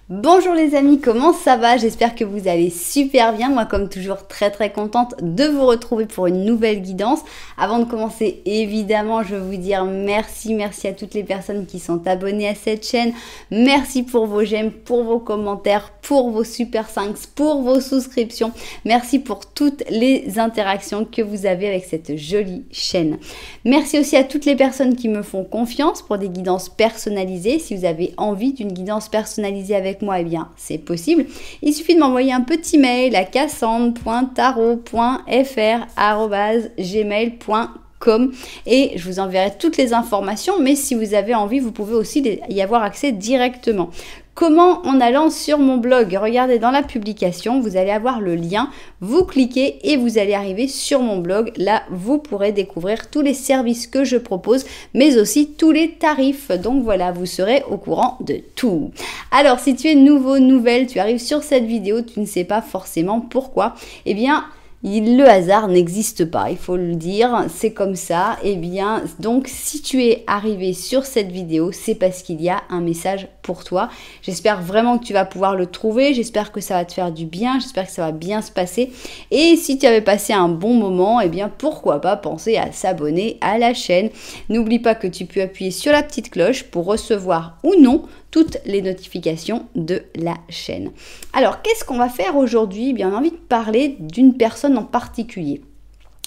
Bonjour les amis, comment ça va? J'espère que vous allez super bien. Moi comme toujours très contente de vous retrouver pour une nouvelle guidance. Avant de commencer, évidemment, je veux vous dire merci à toutes les personnes qui sont abonnées à cette chaîne. Merci pour vos j'aime, pour vos commentaires, pour vos super 5, pour vos souscriptions. Merci pour toutes les interactions que vous avez avec cette jolie chaîne. Merci aussi à toutes les personnes qui me font confiance pour des guidances personnalisées. Si vous avez envie d'une guidance personnalisée avec moi, eh bien c'est possible. Il suffit de m'envoyer un petit mail à cassandre.tarot.fr@gmail.com et je vous enverrai toutes les informations. Mais si vous avez envie, vous pouvez aussi y avoir accès directement. Comment? En allant sur mon blog. Regardez dans la publication, vous allez avoir le lien, vous cliquez et vous allez arriver sur mon blog. Là, vous pourrez découvrir tous les services que je propose, mais aussi tous les tarifs. Donc voilà, vous serez au courant de tout. Alors, si tu es nouvelle, tu arrives sur cette vidéo, tu ne sais pas forcément pourquoi, eh bien, le hasard n'existe pas, il faut le dire, c'est comme ça. Et bien, donc, si tu es arrivé sur cette vidéo, c'est parce qu'il y a un message pour toi. J'espère vraiment que tu vas pouvoir le trouver, j'espère que ça va te faire du bien, j'espère que ça va bien se passer. Et si tu avais passé un bon moment, eh bien, pourquoi pas penser à s'abonner à la chaîne. N'oublie pas que tu peux appuyer sur la petite cloche pour recevoir ou non toutes les notifications de la chaîne. Alors, qu'est-ce qu'on va faire aujourd'hui? Bien, on a envie de parler d'une personne en particulier.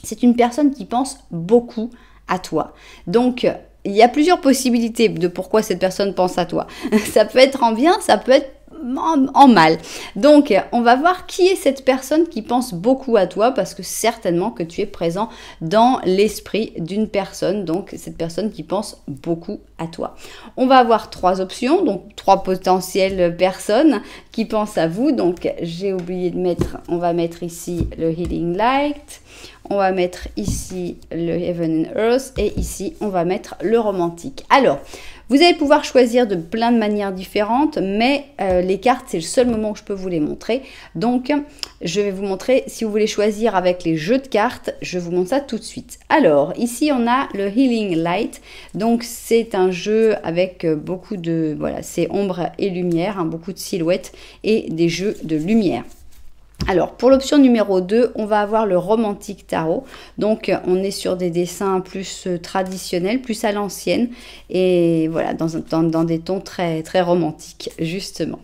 C'est une personne qui pense beaucoup à toi. Donc, il y a plusieurs possibilités de pourquoi cette personne pense à toi. Ça peut être en bien, ça peut être en mal. Donc, on va voir qui est cette personne qui pense beaucoup à toi, parce que certainement que tu es présent dans l'esprit d'une personne, donc cette personne qui pense beaucoup à toi. On va avoir trois options, donc trois potentielles personnes qui pensent à vous. Donc, j'ai oublié de mettre, on va mettre ici le Healing Light, on va mettre ici le Heaven and Earth et ici, on va mettre le romantique. Alors, vous allez pouvoir choisir de plein de manières différentes, mais les cartes, c'est le seul moment où je peux vous les montrer. Donc, je vais vous montrer, si vous voulez choisir avec les jeux de cartes, je vous montre ça tout de suite. Alors, ici, on a le Healing Light. Donc, c'est un jeu avec beaucoup de, voilà, c'est ombre et lumière, hein, beaucoup de silhouettes et des jeux de lumière. Alors, pour l'option numéro 2, on va avoir le romantique tarot. Donc, on est sur des dessins plus traditionnels, plus à l'ancienne. Et voilà, dans des tons très romantiques, justement.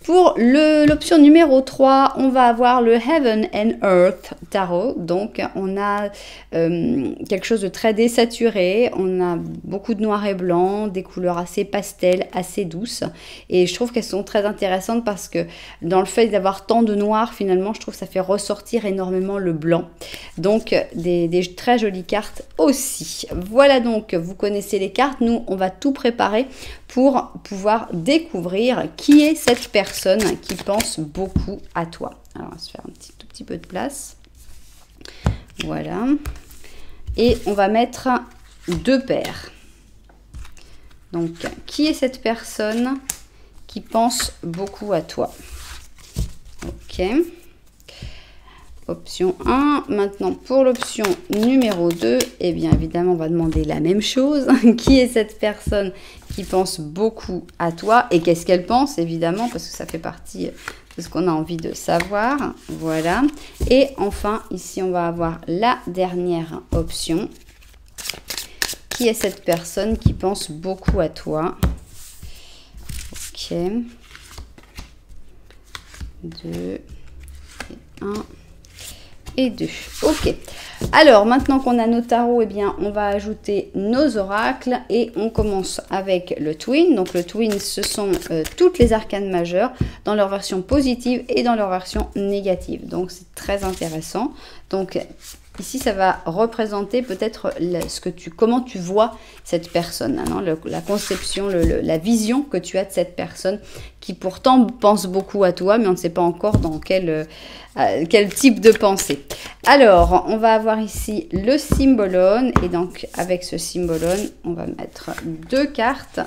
Pour l'option numéro 3, on va avoir le Heaven and Earth Tarot. Donc, on a quelque chose de très désaturé. On a beaucoup de noir et blanc, des couleurs assez pastel, assez douces. Et je trouve qu'elles sont très intéressantes parce que dans le fait d'avoir tant de noir, finalement, je trouve que ça fait ressortir énormément le blanc. Donc, des très jolies cartes aussi. Voilà, donc, vous connaissez les cartes. Nous, on va tout préparer pour pouvoir découvrir qui est cette personne qui pense beaucoup à toi. Alors, on va se faire un tout petit peu de place. Voilà. Et on va mettre deux paires. Donc, qui est cette personne qui pense beaucoup à toi? Ok. Option 1. Maintenant, pour l'option numéro 2, eh bien, évidemment, on va demander la même chose. Qui est cette personne qui pense beaucoup à toi? Et qu'est-ce qu'elle pense, évidemment, parce que ça fait partie de ce qu'on a envie de savoir. Voilà. Et enfin, ici, on va avoir la dernière option. Qui est cette personne qui pense beaucoup à toi? Ok. 2 et 1. Et 2. Ok. Alors, maintenant qu'on a nos tarots, eh bien, on va ajouter nos oracles et on commence avec le Twin. Donc, le Twin, ce sont toutes les arcanes majeures dans leur version positive et dans leur version négative. Donc, c'est très intéressant. Donc, ici, ça va représenter peut-être comment tu vois cette personne, hein, la conception, la vision que tu as de cette personne qui pourtant pense beaucoup à toi, mais on ne sait pas encore dans quel type de pensée. Alors, on va avoir ici le symbolone et donc avec ce symbolone, on va mettre deux cartes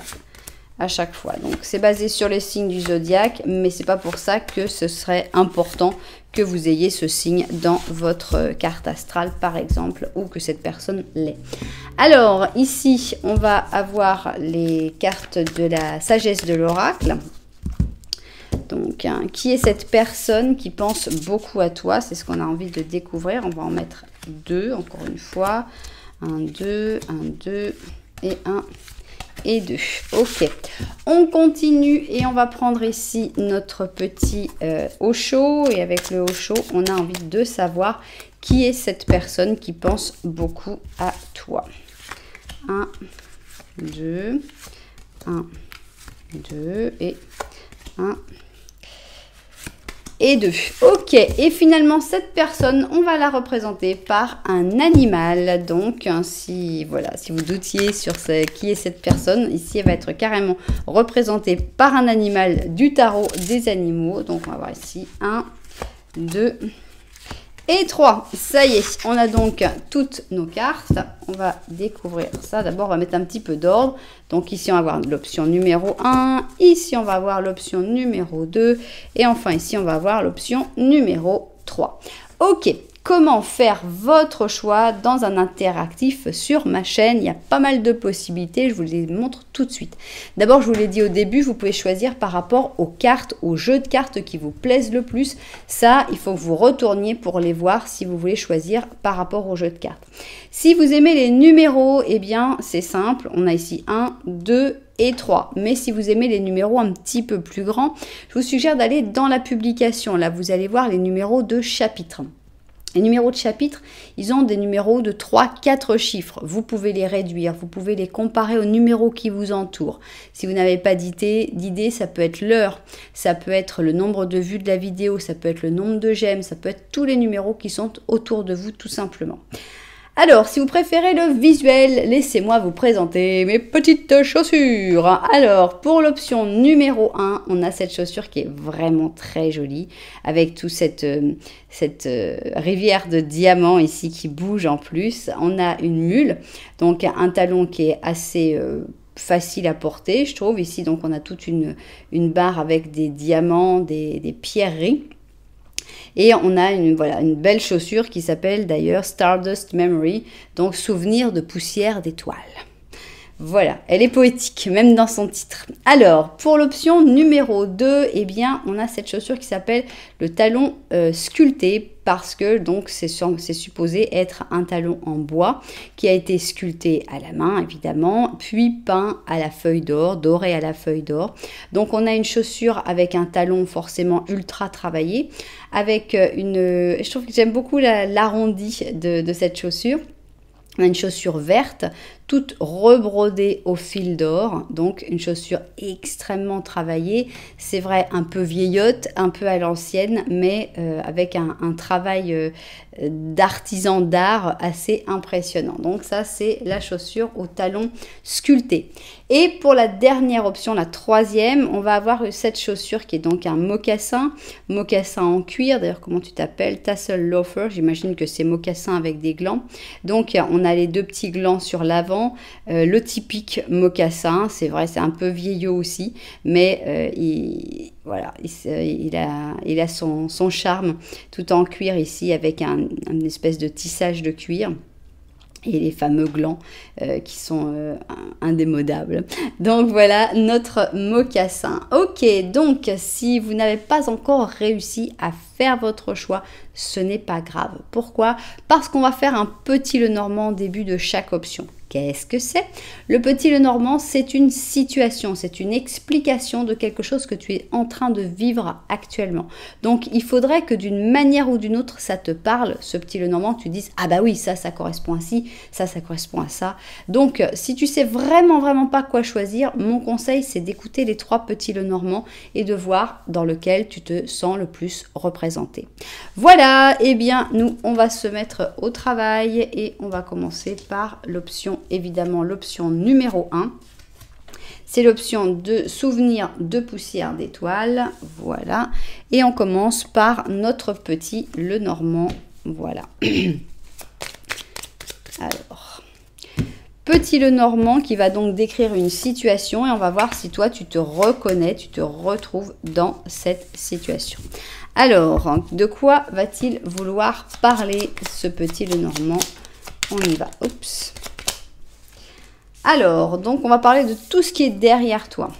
à chaque fois. Donc, c'est basé sur les signes du zodiaque, mais c'est pas pour ça que ce serait important que vous ayez ce signe dans votre carte astrale, par exemple, ou que cette personne l'ait. Alors, ici, on va avoir les cartes de la sagesse de l'oracle. donc, hein, qui est cette personne qui pense beaucoup à toi? C'est ce qu'on a envie de découvrir. On va en mettre 2, encore une fois. 1, 2 et 1 et 2. Ok. On continue et on va prendre ici notre petit Osho. Et avec le Osho, on a envie de savoir qui est cette personne qui pense beaucoup à toi. 1, 2, 1, 2 et 1 et 2. Ok, et finalement cette personne, on va la représenter par un animal. Donc si voilà, si vous doutiez sur qui est cette personne, ici elle va être carrément représentée par un animal du tarot des animaux. Donc on va voir ici 1, 2 et 3. Ça y est, on a donc toutes nos cartes. On va découvrir ça. D'abord, on va mettre un petit peu d'ordre. Donc ici, on va avoir l'option numéro 1. Ici, on va avoir l'option numéro 2. Et enfin, ici, on va avoir l'option numéro 3. Ok. Comment faire votre choix dans un interactif sur ma chaîne? Il y a pas mal de possibilités, je vous les montre tout de suite. D'abord, je vous l'ai dit au début, vous pouvez choisir par rapport aux cartes, aux jeux de cartes qui vous plaisent le plus. Ça, il faut que vous retourniez pour les voir si vous voulez choisir par rapport aux jeux de cartes. Si vous aimez les numéros, eh bien, c'est simple. On a ici 1, 2 et 3. Mais si vous aimez les numéros un petit peu plus grands, je vous suggère d'aller dans la publication. Là, vous allez voir les numéros de chapitre. Les numéros de chapitre, ils ont des numéros de 3-4 chiffres. Vous pouvez les réduire, vous pouvez les comparer aux numéros qui vous entourent. Si vous n'avez pas d'idée, ça peut être l'heure, ça peut être le nombre de vues de la vidéo, ça peut être le nombre de j'aime, ça peut être tous les numéros qui sont autour de vous tout simplement. Alors, si vous préférez le visuel, laissez-moi vous présenter mes petites chaussures. Alors, pour l'option numéro 1, on a cette chaussure qui est vraiment très jolie, avec toute cette rivière de diamants ici qui bouge en plus. On a une mule, donc un talon qui est assez facile à porter, je trouve. Ici, donc, on a toute une barre avec des diamants, des pierreries. Et on a une belle chaussure qui s'appelle d'ailleurs Stardust Memory, donc souvenir de poussière d'étoiles. Voilà, elle est poétique, même dans son titre. Alors, pour l'option numéro 2, eh bien, on a cette chaussure qui s'appelle le talon sculpté, parce que donc c'est supposé être un talon en bois qui a été sculpté à la main, évidemment, puis peint à la feuille d'or, doré à la feuille d'or. Donc, on a une chaussure avec un talon forcément ultra travaillé, avec je trouve que j'aime beaucoup l'arrondi de cette chaussure. On a une chaussure verte, toute rebrodée au fil d'or, donc une chaussure extrêmement travaillée. C'est vrai, un peu vieillotte, un peu à l'ancienne, mais avec un travail d'artisan d'art assez impressionnant. Donc ça, c'est la chaussure au talon sculpté. Et pour la dernière option, la troisième, on va avoir cette chaussure qui est donc un mocassin en cuir. D'ailleurs, comment tu t'appelles? Tassel loafer, j'imagine que c'est mocassin avec des glands. Donc, on a les deux petits glands sur l'avant, le typique mocassin. C'est vrai, c'est un peu vieillot aussi, mais il a son charme tout en cuir ici avec une espèce de tissage de cuir. Et les fameux glands qui sont indémodables. Donc voilà notre mocassin. Ok, donc si vous n'avez pas encore réussi à faire votre choix, ce n'est pas grave. Pourquoi? Parce qu'on va faire un petit Lenormand au début de chaque option. Qu'est-ce que c'est? Le petit Lenormand, c'est une situation, c'est une explication de quelque chose que tu es en train de vivre actuellement. Donc, il faudrait que d'une manière ou d'une autre, ça te parle, ce petit Lenormand, que tu dises « Ah bah oui, ça correspond à ci, ça correspond à ça. » Donc, si tu sais vraiment pas quoi choisir, mon conseil, c'est d'écouter les 3 petits Lenormand et de voir dans lequel tu te sens le plus représenté. Voilà, eh bien, nous, on va se mettre au travail et on va commencer par l'option évidemment l'option numéro 1, c'est l'option de souvenir de poussière d'étoiles, voilà, et on commence par notre petit Lenormand, voilà. Alors, petit Lenormand qui va donc décrire une situation et on va voir si toi tu te reconnais, tu te retrouves dans cette situation. Alors, de quoi va-t-il vouloir parler ce petit Lenormand? On y va, oups. Alors, donc on va parler de tout ce qui est derrière toi.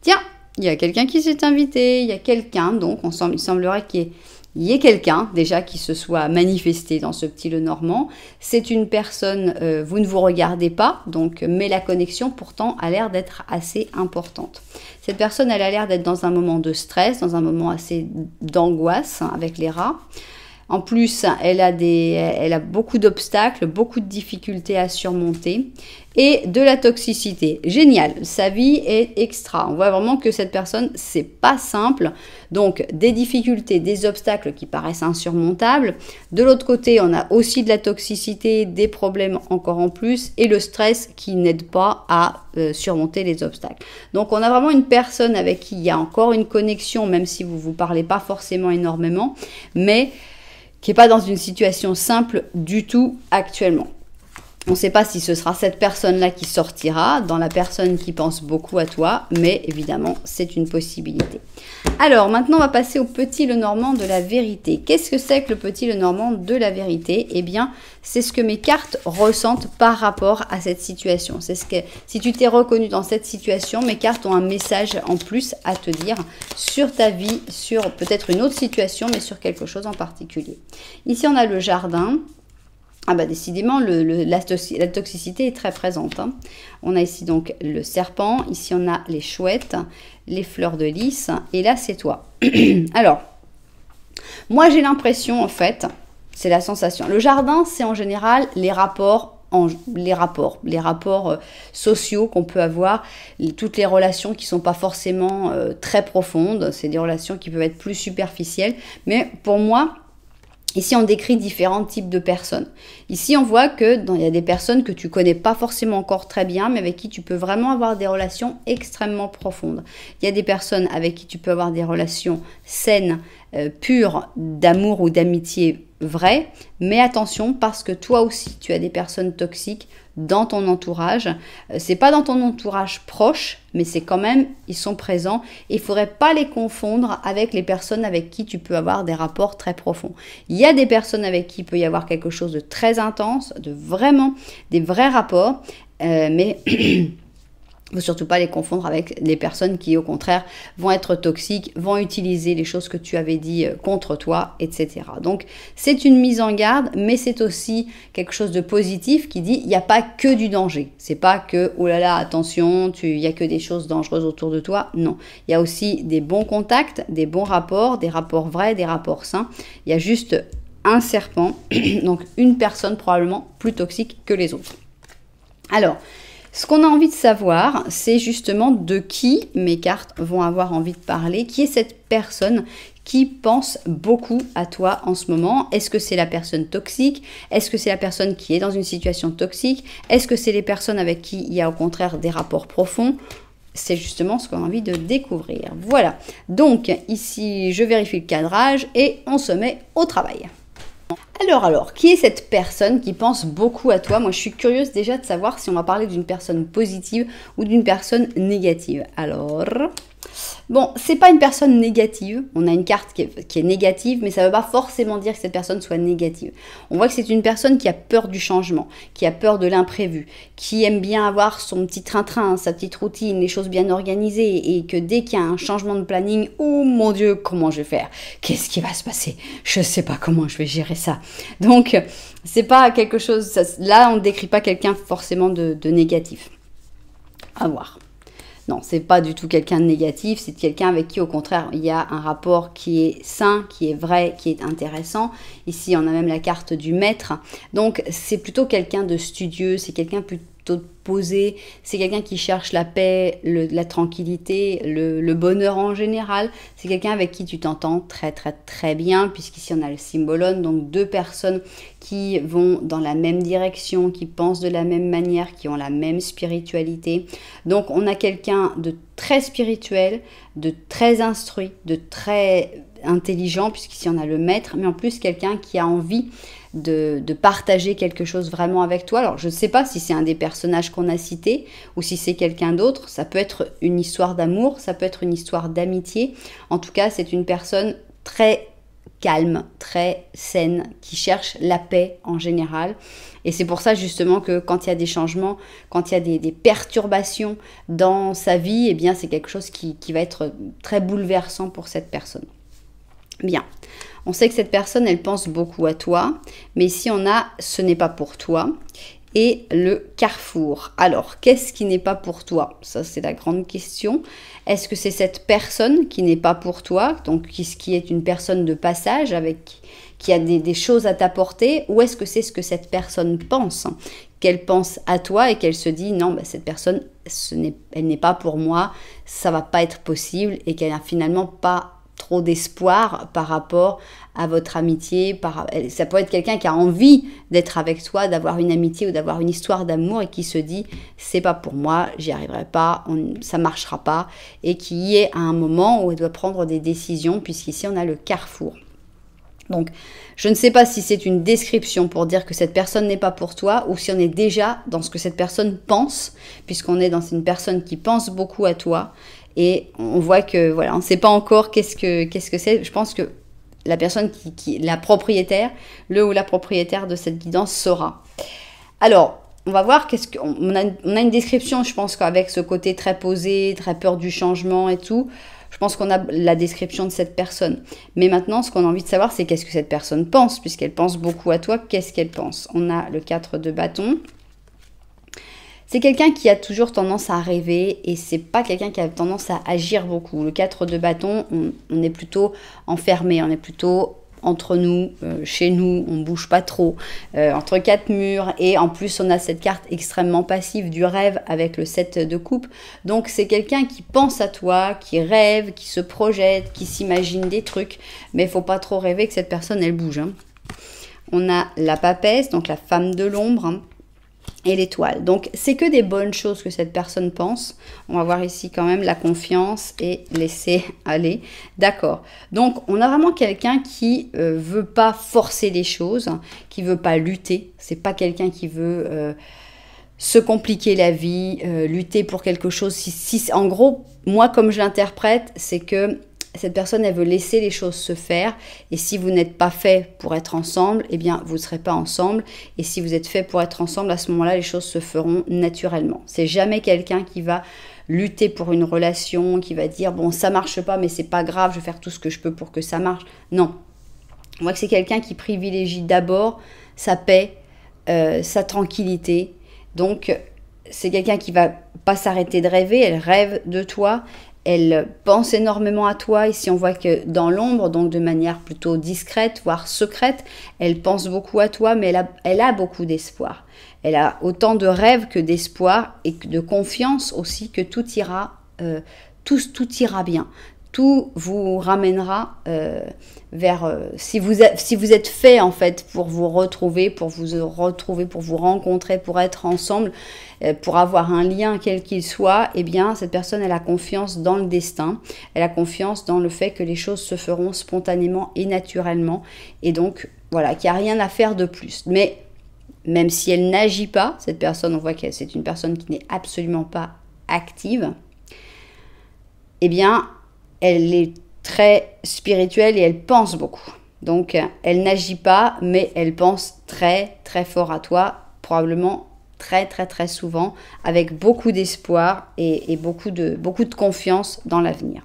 Tiens, Il y a quelqu'un qui s'est invité, il y a quelqu'un, donc il semblerait qu'il y ait quelqu'un déjà qui se soit manifesté dans ce petit Lenormand. C'est une personne, vous ne vous regardez pas, donc, mais la connexion pourtant a l'air d'être assez importante. Cette personne, elle a l'air d'être dans un moment de stress, dans un moment assez d'angoisse avec les rats. En plus, elle a beaucoup d'obstacles, beaucoup de difficultés à surmonter et de la toxicité. Génial, sa vie est extra. On voit vraiment que cette personne, c'est pas simple. Donc, des difficultés, des obstacles qui paraissent insurmontables. De l'autre côté, on a aussi de la toxicité, des problèmes encore en plus et le stress qui n'aide pas à surmonter les obstacles. Donc, on a vraiment une personne avec qui il y a encore une connexion, même si vous ne vous parlez pas forcément énormément, mais qui n'est pas dans une situation simple du tout actuellement. On ne sait pas si ce sera cette personne-là qui sortira, dans la personne qui pense beaucoup à toi, mais évidemment, c'est une possibilité. Alors, maintenant, on va passer au petit Lenormand de la vérité. Qu'est-ce que c'est que le petit Lenormand de la vérité? Eh bien, c'est ce que mes cartes ressentent par rapport à cette situation. C'est ce que, si tu t'es reconnu dans cette situation, mes cartes ont un message en plus à te dire sur ta vie, sur peut-être une autre situation, mais sur quelque chose en particulier. Ici, on a le jardin. Ah bah décidément, la toxicité est très présente. Hein. On a ici donc le serpent, ici on a les chouettes, les fleurs de lys, et là c'est toi. Alors, moi j'ai l'impression en fait, c'est la sensation. Le jardin, c'est en général les rapports sociaux qu'on peut avoir, toutes les relations qui ne sont pas forcément très profondes, c'est des relations qui peuvent être plus superficielles, mais pour moi, ici, on décrit différents types de personnes. Ici, on voit qu'il y a des personnes que tu connais pas forcément encore très bien, mais avec qui tu peux vraiment avoir des relations extrêmement profondes. Il y a des personnes avec qui tu peux avoir des relations saines, pures, d'amour ou d'amitié vraies. Mais attention, parce que toi aussi, tu as des personnes toxiques dans ton entourage. C'est pas dans ton entourage proche, mais c'est quand même, ils sont présents. Et il faudrait pas les confondre avec les personnes avec qui tu peux avoir des rapports très profonds. Il y a des personnes avec qui il peut y avoir quelque chose de très intense, de vraiment des vrais rapports, mais il ne faut surtout pas les confondre avec les personnes qui, au contraire, vont être toxiques, vont utiliser les choses que tu avais dit contre toi, etc. Donc, c'est une mise en garde, mais c'est aussi quelque chose de positif qui dit il n'y a pas que du danger. C'est pas que, oh là là, attention, il n'y a que des choses dangereuses autour de toi. Non, il y a aussi des bons contacts, des bons rapports, des rapports vrais, des rapports sains. Il y a juste un serpent, donc une personne probablement plus toxique que les autres. Alors, ce qu'on a envie de savoir, c'est justement de qui mes cartes vont avoir envie de parler, qui est cette personne qui pense beaucoup à toi en ce moment. Est-ce que c'est la personne toxique? Est-ce que c'est la personne qui est dans une situation toxique? Est-ce que c'est les personnes avec qui il y a au contraire des rapports profonds? C'est justement ce qu'on a envie de découvrir. Voilà, donc ici je vérifie le cadrage et on se met au travail. Alors, qui est cette personne qui pense beaucoup à toi? Moi, je suis curieuse déjà de savoir si on va parler d'une personne positive ou d'une personne négative. Alors, bon, c'est pas une personne négative. On a une carte qui est négative, mais ça ne veut pas forcément dire que cette personne soit négative. On voit que c'est une personne qui a peur du changement, qui a peur de l'imprévu, qui aime bien avoir son petit train-train, sa petite routine, les choses bien organisées, et que dès qu'il y a un changement de planning, oh mon Dieu, comment je vais faire? Qu'est-ce qui va se passer? Je ne sais pas comment je vais gérer ça. Donc, c'est pas quelque chose... Là, on ne décrit pas quelqu'un forcément de négatif. À voir. Non, c'est pas du tout quelqu'un de négatif, c'est quelqu'un avec qui, au contraire, il y a un rapport qui est sain, qui est vrai, qui est intéressant. Ici, on a même la carte du maître. Donc, c'est plutôt quelqu'un de studieux, c'est quelqu'un plutôt posé, c'est quelqu'un qui cherche la paix, la tranquillité, le bonheur en général. C'est quelqu'un avec qui tu t'entends très très très bien, puisqu'ici on a le symbolone, donc deux personnes qui vont dans la même direction, qui pensent de la même manière, qui ont la même spiritualité. Donc on a quelqu'un de très spirituel, de très instruit, de très intelligent, puisqu'ici on a le maître, mais en plus quelqu'un qui a envie de partager quelque chose vraiment avec toi. Alors je ne sais pas si c'est un des personnages qu'on a cités ou si c'est quelqu'un d'autre. Ça peut être une histoire d'amour, ça peut être une histoire d'amitié. En tout cas, c'est une personne très calme, très saine, qui cherche la paix en général. Et c'est pour ça justement que quand il y a des changements, quand il y a des perturbations dans sa vie, eh bien c'est quelque chose qui va être très bouleversant pour cette personne. Bien, on sait que cette personne, elle pense beaucoup à toi, mais ici on a « ce n'est pas pour toi » et le carrefour. Alors, qu'est-ce qui n'est pas pour toi? Ça, c'est la grande question. Est-ce que c'est cette personne qui n'est pas pour toi, donc qui est une personne de passage, qui a des choses à t'apporter, ou est-ce que c'est ce que cette personne pense, qu'elle pense à toi et qu'elle se dit non, bah, cette personne, elle n'est pas pour moi, ça va pas être possible, et qu'elle n'a finalement pas trop d'espoir par rapport à votre amitié. Ça peut être quelqu'un qui a envie d'être avec toi, d'avoir une amitié ou d'avoir une histoire d'amour et qui se dit c'est pas pour moi, j'y arriverai pas, ça marchera pas, et qui est à un moment où elle doit prendre des décisions, puisqu'ici on a le carrefour. Donc, je ne sais pas si c'est une description pour dire que cette personne n'est pas pour toi, ou si on est déjà dans ce que cette personne pense, puisqu'on est dans une personne qui pense beaucoup à toi. Et on voit que, voilà, on ne sait pas encore qu'est-ce que c'est. Je pense que la personne la propriétaire, le ou la propriétaire de cette guidance saura. Alors, on va voir on a une description, je pense qu'avec ce côté très posé, très peur du changement et tout, je pense qu'on a la description de cette personne. Mais maintenant, ce qu'on a envie de savoir, c'est qu'est-ce que cette personne pense, puisqu'elle pense beaucoup à toi, qu'est-ce qu'elle pense? On a le 4 de bâton. C'est quelqu'un qui a toujours tendance à rêver, et c'est pas quelqu'un qui a tendance à agir beaucoup. Le 4 de bâton, on est plutôt enfermé, on est plutôt entre nous, chez nous, on bouge pas trop, entre quatre murs, et en plus on a cette carte extrêmement passive du rêve avec le 7 de coupe. Donc c'est quelqu'un qui pense à toi, qui rêve, qui se projette, qui s'imagine des trucs, mais il faut pas trop rêver que cette personne elle bouge. Hein. On a la papesse, donc la femme de l'ombre, hein, et l'étoile. Donc, c'est que des bonnes choses que cette personne pense. On va voir ici quand même la confiance et laisser aller. D'accord. Donc, on a vraiment quelqu'un qui veut pas forcer les choses, qui veut pas lutter. C'est pas quelqu'un qui veut se compliquer la vie, lutter pour quelque chose. En gros, moi, comme je l'interprète, c'est que cette personne, elle veut laisser les choses se faire. Et si vous n'êtes pas fait pour être ensemble, eh bien, vous ne serez pas ensemble. Et si vous êtes fait pour être ensemble, à ce moment-là, les choses se feront naturellement. C'est jamais quelqu'un qui va lutter pour une relation, qui va dire, bon, ça marche pas, mais c'est pas grave, je vais faire tout ce que je peux pour que ça marche. Non. On voit que c'est quelqu'un qui privilégie d'abord sa paix, sa tranquillité. Donc, c'est quelqu'un qui va pas s'arrêter de rêver. Elle rêve de toi. Elle pense énormément à toi. Ici, on voit que dans l'ombre, donc de manière plutôt discrète, voire secrète, elle pense beaucoup à toi, mais elle a beaucoup d'espoir. Elle a autant de rêves que d'espoir et de confiance aussi que tout ira bien. Tout vous ramènera vers... si vous êtes fait en fait pour vous retrouver, pour vous rencontrer, pour être ensemble, pour avoir un lien quel qu'il soit, eh bien cette personne elle a confiance dans le destin, elle a confiance dans le fait que les choses se feront spontanément et naturellement, et donc voilà, qu'il n'y a rien à faire de plus. Mais même si elle n'agit pas, cette personne, on voit que c'est une personne qui n'est absolument pas active, eh bien elle est très spirituelle et elle pense beaucoup. Donc, elle n'agit pas, mais elle pense très, très fort à toi, probablement très, très, très souvent, avec beaucoup d'espoir et beaucoup de confiance dans l'avenir.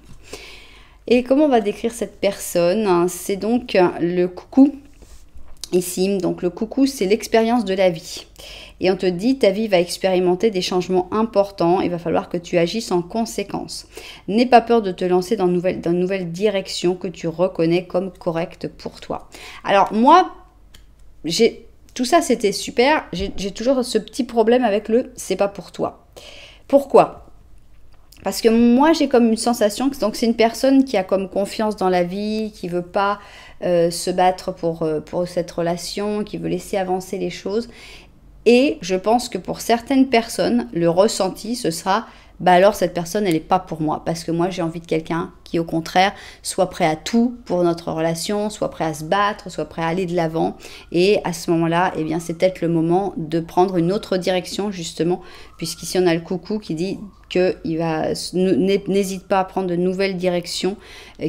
Et comment on va décrire cette personne? C'est donc le coucou, ici. Donc, le coucou, c'est l'expérience de la vie. Et on te dit, ta vie va expérimenter des changements importants, il va falloir que tu agisses en conséquence. N'aie pas peur de te lancer dans une nouvelle direction que tu reconnais comme correcte pour toi. Alors moi, tout ça c'était super, j'ai toujours ce petit problème avec le « c'est pas pour toi ». Pourquoi ? Parce que moi j'ai comme une sensation que c'est une personne qui a comme confiance dans la vie, qui veut pas se battre pour cette relation, qui veut laisser avancer les choses. Et je pense que pour certaines personnes, le ressenti, ce sera « bah alors cette personne, elle n'est pas pour moi ». Parce que moi, j'ai envie de quelqu'un qui, au contraire, soit prêt à tout pour notre relation, soit prêt à se battre, soit prêt à aller de l'avant. Et à ce moment-là, eh bien, c'est peut-être le moment de prendre une autre direction, justement, puisqu'ici, on a le coucou qui dit n'hésite pas à prendre de nouvelles directions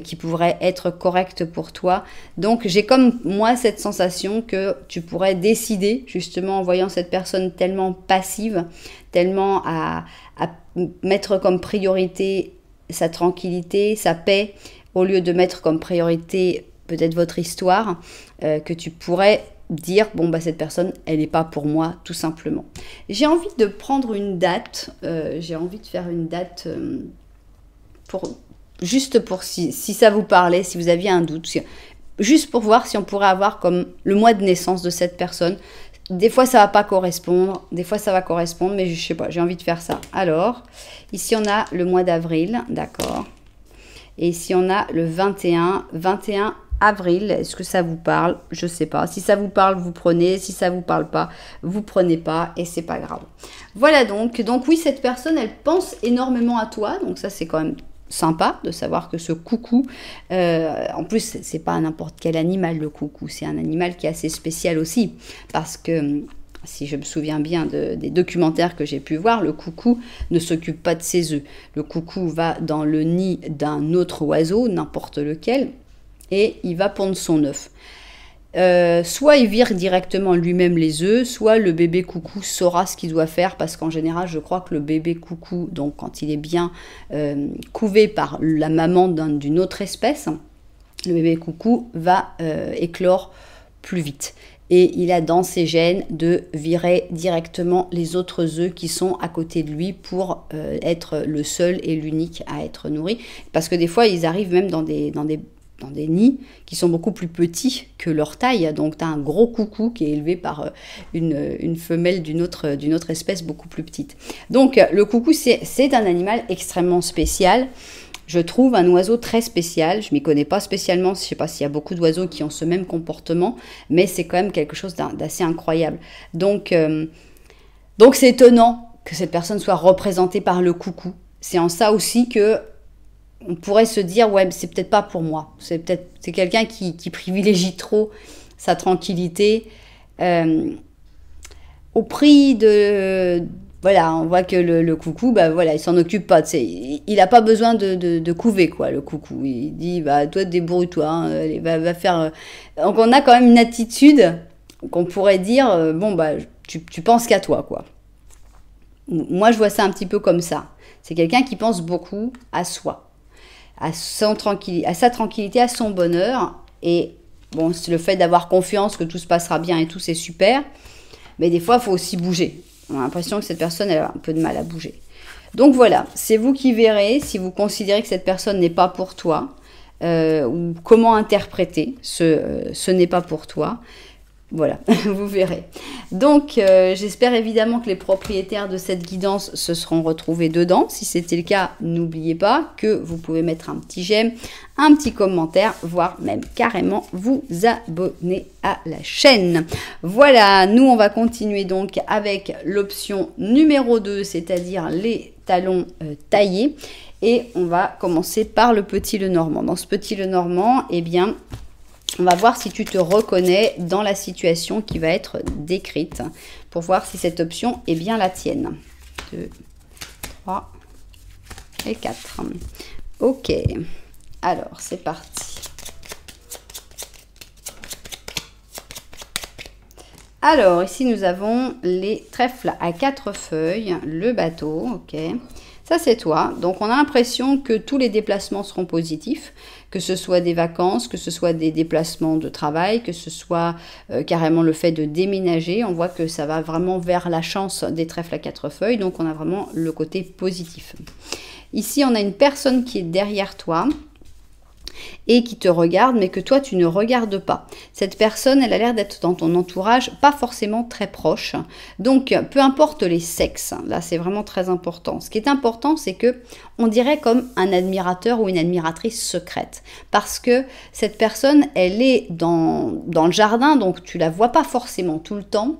qui pourraient être correctes pour toi. Donc j'ai comme moi cette sensation que tu pourrais décider, justement en voyant cette personne tellement passive, tellement à mettre comme priorité sa tranquillité, sa paix, au lieu de mettre comme priorité peut-être votre histoire, que tu pourrais dire, bon, bah, cette personne, elle n'est pas pour moi, tout simplement. J'ai envie de prendre une date, j'ai envie de faire une date juste pour si ça vous parlait, si vous aviez un doute, juste pour voir si on pourrait avoir comme le mois de naissance de cette personne. Des fois, ça va pas correspondre, des fois, ça va correspondre, mais je sais pas, j'ai envie de faire ça. Alors, ici, on a le mois d'avril, d'accord. Et ici, on a le 21 avril. Est-ce que ça vous parle? Je sais pas. Si ça vous parle, vous prenez. Si ça vous parle pas, vous prenez pas et c'est pas grave. Voilà donc. Donc oui, cette personne, elle pense énormément à toi. Donc ça, c'est quand même sympa de savoir que ce coucou, en plus, c'est pas n'importe quel animal, le coucou. C'est un animal qui est assez spécial aussi. Parce que si je me souviens bien des documentaires que j'ai pu voir, le coucou ne s'occupe pas de ses œufs. Le coucou va dans le nid d'un autre oiseau, n'importe lequel, et il va pondre son œuf. Soit il vire directement lui-même les œufs, soit le bébé coucou saura ce qu'il doit faire, parce qu'en général, je crois que le bébé coucou, donc quand il est bien couvé par la maman d'une autre espèce, le bébé coucou va éclore plus vite. Et il a dans ses gènes de virer directement les autres œufs qui sont à côté de lui pour être le seul et l'unique à être nourri. Parce que des fois, ils arrivent même dans des nids qui sont beaucoup plus petits que leur taille. Donc, tu as un gros coucou qui est élevé par une femelle d'une autre espèce beaucoup plus petite. Donc, le coucou, c'est un animal extrêmement spécial. Je trouve un oiseau très spécial. Je ne m'y connais pas spécialement. Je ne sais pas s'il y a beaucoup d'oiseaux qui ont ce même comportement, mais c'est quand même quelque chose d'assez incroyable. Donc c'est étonnant que cette personne soit représentée par le coucou. C'est en ça aussi que on pourrait se dire, ouais, c'est peut-être pas pour moi. C'est quelqu'un qui privilégie trop sa tranquillité au prix de... Voilà, on voit que le coucou, bah voilà, il s'en occupe pas. Il n'a pas besoin de couver, quoi, le coucou. Il dit, bah toi, débrouille-toi, hein, va faire... Donc on a quand même une attitude qu'on pourrait dire, bon, bah tu penses qu'à toi, quoi. Moi, je vois ça un petit peu comme ça. C'est quelqu'un qui pense beaucoup à soi, à sa tranquillité, à son bonheur. Et bon, c'est le fait d'avoir confiance que tout se passera bien et tout, c'est super. Mais des fois, il faut aussi bouger. On a l'impression que cette personne, elle a un peu de mal à bouger. Donc voilà, c'est vous qui verrez si vous considérez que cette personne n'est pas pour toi, ou comment interpréter ce n'est pas pour toi. Voilà, vous verrez. Donc, j'espère évidemment que les propriétaires de cette guidance se seront retrouvés dedans. Si c'était le cas, n'oubliez pas que vous pouvez mettre un petit j'aime, un petit commentaire, voire même carrément vous abonner à la chaîne. Voilà, nous, on va continuer donc avec l'option numéro 2, c'est-à-dire les talons taillés. Et on va commencer par le petit Lenormand. Dans ce petit Lenormand, eh bien... on va voir si tu te reconnais dans la situation qui va être décrite pour voir si cette option est bien la tienne. 2, 3 et 4. Ok, alors c'est parti. Alors ici nous avons les trèfles à 4 feuilles, le bateau, ok. Ça, c'est toi. Donc, on a l'impression que tous les déplacements seront positifs, que ce soit des vacances, que ce soit des déplacements de travail, que ce soit carrément le fait de déménager. On voit que ça va vraiment vers la chance des trèfles à 4 feuilles. Donc, on a vraiment le côté positif. Ici, on a une personne qui est derrière toi et qui te regarde, mais que toi, tu ne regardes pas. Cette personne, elle a l'air d'être dans ton entourage, pas forcément très proche. Donc, peu importe les sexes, là, c'est vraiment très important. Ce qui est important, c'est que on dirait comme un admirateur ou une admiratrice secrète. Parce que cette personne, elle est dans le jardin, donc tu la vois pas forcément tout le temps.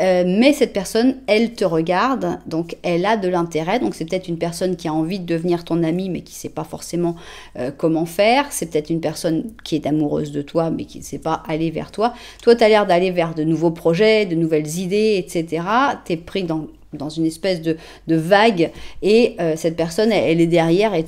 Mais cette personne, elle te regarde, donc elle a de l'intérêt. Donc c'est peut-être une personne qui a envie de devenir ton amie, mais qui ne sait pas forcément comment faire. C'est peut-être une personne qui est amoureuse de toi, mais qui ne sait pas aller vers toi. Toi, tu as l'air d'aller vers de nouveaux projets, de nouvelles idées, etc. Tu es pris dans dans une espèce de vague et cette personne, elle est derrière et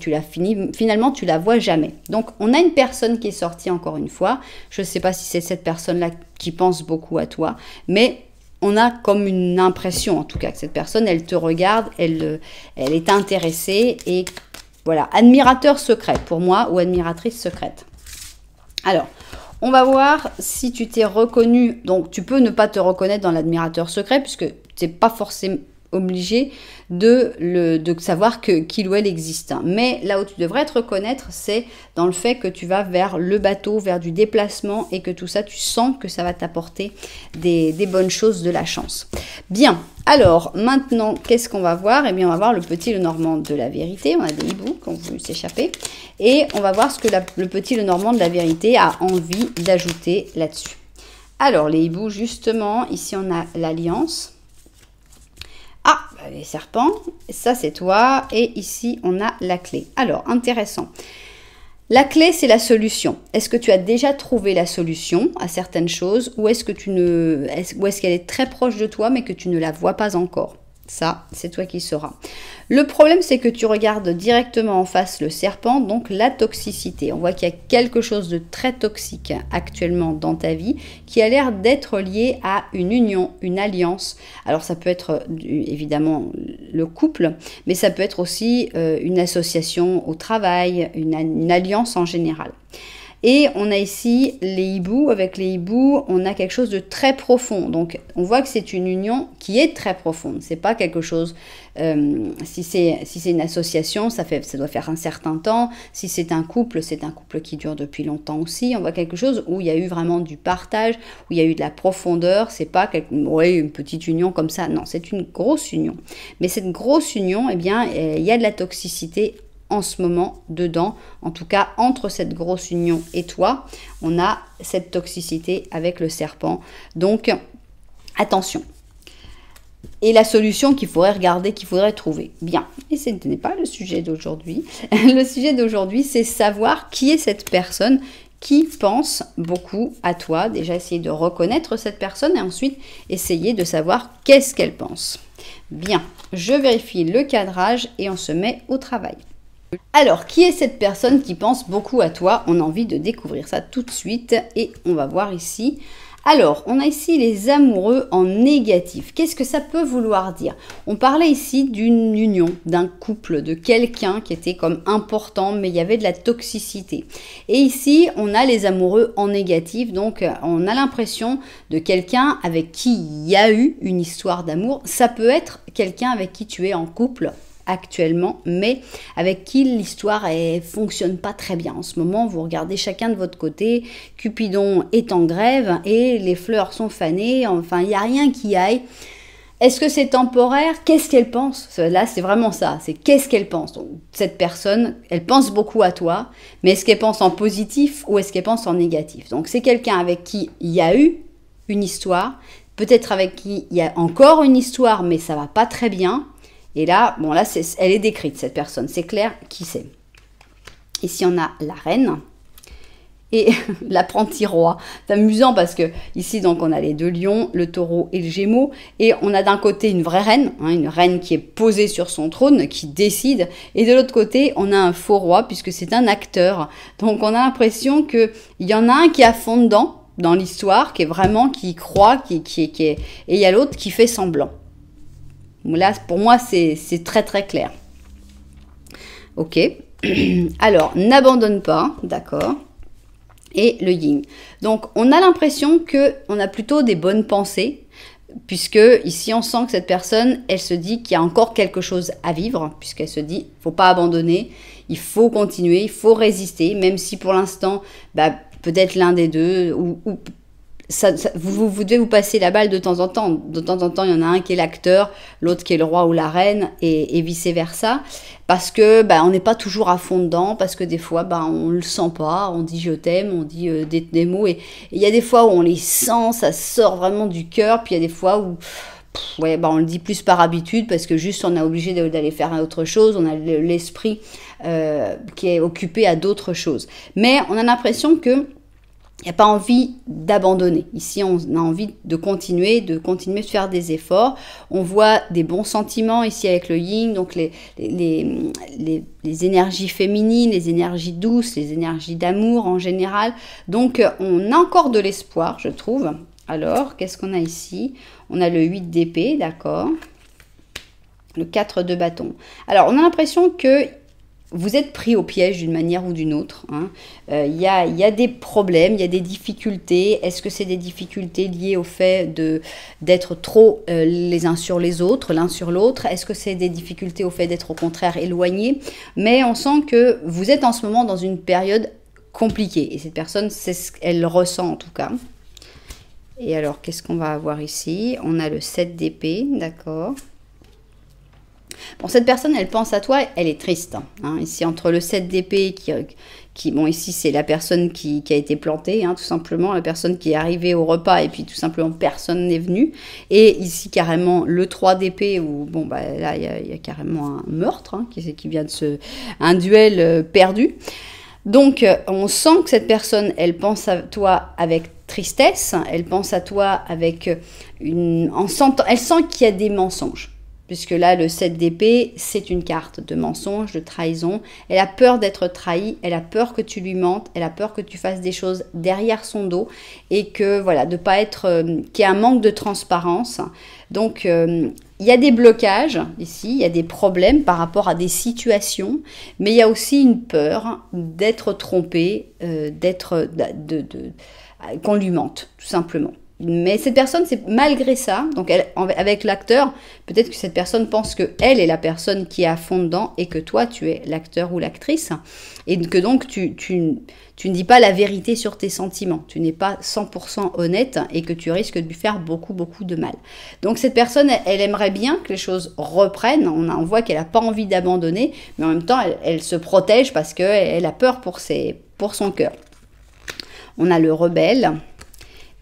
finalement, tu la vois jamais. Donc, on a une personne qui est sortie encore une fois. Je ne sais pas si c'est cette personne-là qui pense beaucoup à toi, mais on a comme une impression, en tout cas, que cette personne, elle te regarde, elle est intéressée et voilà, admirateur secret pour moi ou admiratrice secrète. Alors, on va voir si tu t'es reconnu. Donc, tu peux ne pas te reconnaître dans l'admirateur secret puisque tu n'es pas forcément obligé de savoir qu'il ou elle existe. Mais là où tu devrais te reconnaître, c'est dans le fait que tu vas vers le bateau, vers du déplacement et que tout ça, tu sens que ça va t'apporter des bonnes choses, de la chance. Bien, alors maintenant, qu'est-ce qu'on va voir? Eh bien, on va voir le petit Lenormand de la vérité. On a des hiboux qui ont voulu s'échapper. Et on va voir ce que le petit Lenormand de la vérité a envie d'ajouter là-dessus. Alors, les hiboux, justement, ici on a l'alliance. Ah, les serpents, ça c'est toi, et ici on a la clé. Alors, intéressant. La clé, c'est la solution. Est-ce que tu as déjà trouvé la solution à certaines choses, ou est-ce qu'elle est très proche de toi, mais que tu ne la vois pas encore? Ça, c'est toi qui sauras. Le problème, c'est que tu regardes directement en face le serpent, donc la toxicité. On voit qu'il y a quelque chose de très toxique actuellement dans ta vie qui a l'air d'être lié à une union, une alliance. Alors, ça peut être évidemment le couple, mais ça peut être aussi une association au travail, une alliance en général. Et on a ici les hiboux. Avec les hiboux, on a quelque chose de très profond. Donc, on voit que c'est une union qui est très profonde. C'est pas quelque chose... si c'est une association, ça doit faire un certain temps. Si c'est un couple qui dure depuis longtemps aussi. On voit quelque chose où il y a eu vraiment du partage, où il y a eu de la profondeur. C'est pas une petite union comme ça. Non, c'est une grosse union. Mais cette grosse union, eh bien, il y a de la toxicité en ce moment dedans, en tout cas entre cette grosse union et toi, on a cette toxicité avec le serpent. Donc attention. Et la solution qu'il faudrait regarder, qu'il faudrait trouver. Bien, et ce n'est pas le sujet d'aujourd'hui. Le sujet d'aujourd'hui, c'est savoir qui est cette personne qui pense beaucoup à toi. Déjà, essayer de reconnaître cette personne et ensuite essayer de savoir qu'est-ce qu'elle pense. Bien, je vérifie le cadrage et on se met au travail. Alors, qui est cette personne qui pense beaucoup à toi? On a envie de découvrir ça tout de suite et on va voir ici. Alors, on a ici les amoureux en négatif. Qu'est-ce que ça peut vouloir dire? On parlait ici d'une union, d'un couple, de quelqu'un qui était comme important, mais il y avait de la toxicité. Et ici, on a les amoureux en négatif, donc on a l'impression de quelqu'un avec qui il y a eu une histoire d'amour. Ça peut être quelqu'un avec qui tu es en couple actuellement, mais avec qui l'histoire ne fonctionne pas très bien. En ce moment, vous regardez chacun de votre côté, Cupidon est en grève et les fleurs sont fanées, enfin, il n'y a rien qui aille. Est-ce que c'est temporaire? Qu'est-ce qu'elle pense? Là, c'est vraiment ça, c'est qu'est-ce qu'elle pense. Donc, cette personne, elle pense beaucoup à toi, mais est-ce qu'elle pense en positif ou est-ce qu'elle pense en négatif? Donc, c'est quelqu'un avec qui il y a eu une histoire, peut-être avec qui il y a encore une histoire, mais ça va pas très bien. Et là, bon là, elle est décrite, cette personne. C'est clair qui c'est. Ici, on a la reine et l'apprenti roi. C'est amusant parce que ici, donc, on a les deux lions, le taureau et le gémeau. Et on a d'un côté une vraie reine, hein, une reine qui est posée sur son trône, qui décide. Et de l'autre côté, on a un faux roi puisque c'est un acteur. Donc, on a l'impression qu'il y en a un qui est à fond dedans, dans l'histoire, qui est vraiment, qui croit, et il y a l'autre qui fait semblant. Là, pour moi, c'est très très clair. Ok. Alors, n'abandonne pas, d'accord. Et le yin. Donc, on a l'impression qu'on a plutôt des bonnes pensées, puisque ici, on sent que cette personne, elle se dit qu'il y a encore quelque chose à vivre, puisqu'elle se dit, il ne faut pas abandonner, il faut continuer, il faut résister, même si pour l'instant, peut-être l'un des deux, vous devez vous passer la balle de temps en temps. De temps en temps, il y en a un qui est l'acteur, l'autre qui est le roi ou la reine, et vice-versa. Parce que on n'est pas toujours à fond dedans, parce que des fois, on ne le sent pas, on dit « je t'aime », on dit des mots. Et il y a des fois où on les sent, ça sort vraiment du cœur, puis il y a des fois où... on le dit plus par habitude, parce que juste on est obligé d'aller faire autre chose, on a l'esprit qui est occupé à d'autres choses. Mais on a l'impression que il n'y a pas envie d'abandonner. Ici, on a envie de continuer de faire des efforts. On voit des bons sentiments ici avec le yin, donc les énergies féminines, les énergies douces, les énergies d'amour en général. Donc, on a encore de l'espoir, je trouve. Alors, qu'est-ce qu'on a ici? On a le 8 d'épée, d'accord. Le 4 de bâton. Alors, on a l'impression que vous êtes pris au piège d'une manière ou d'une autre. Il y a des problèmes, il y a des difficultés. Est-ce que c'est des difficultés liées au fait d'être trop les uns sur les autres, l'un sur l'autre? Est-ce que c'est des difficultés au fait d'être au contraire éloignés? Mais on sent que vous êtes en ce moment dans une période compliquée. Et cette personne, c'est ce qu'elle ressent en tout cas. Et alors, qu'est-ce qu'on va avoir ici? On a le 7 d'épée, d'accord. Bon, cette personne, elle pense à toi, elle est triste. Hein. Ici, entre le 7 d'épée, bon, ici, c'est la personne qui a été plantée, hein, tout simplement, la personne qui est arrivée au repas et puis tout simplement, personne n'est venu. Et ici, carrément, le 3 d'épée, où, bon, bah, là, il y a carrément un meurtre, hein, qui vient de un duel perdu. Donc, on sent que cette personne, elle pense à toi avec tristesse, elle pense à toi avec elle sent qu'il y a des mensonges. Puisque là, le 7 d'épée, c'est une carte de mensonge, de trahison. Elle a peur d'être trahie, elle a peur que tu lui mentes, elle a peur que tu fasses des choses derrière son dos et que, voilà, de pas être, qu'il y ait un manque de transparence. Donc, il y a des blocages ici, il y a des problèmes par rapport à des situations, mais il y a aussi une peur d'être trompé, qu'on lui mente, tout simplement. Mais cette personne, c'est malgré ça, donc avec l'acteur, peut-être que cette personne pense qu'elle est la personne qui est à fond dedans et que toi, tu es l'acteur ou l'actrice. Et que donc, tu ne dis pas la vérité sur tes sentiments. Tu n'es pas 100% honnête et que tu risques de lui faire beaucoup, beaucoup de mal. Donc, cette personne, elle aimerait bien que les choses reprennent. On voit qu'elle n'a pas envie d'abandonner, mais en même temps, elle se protège parce qu'elle a peur pour son cœur. On a le rebelle.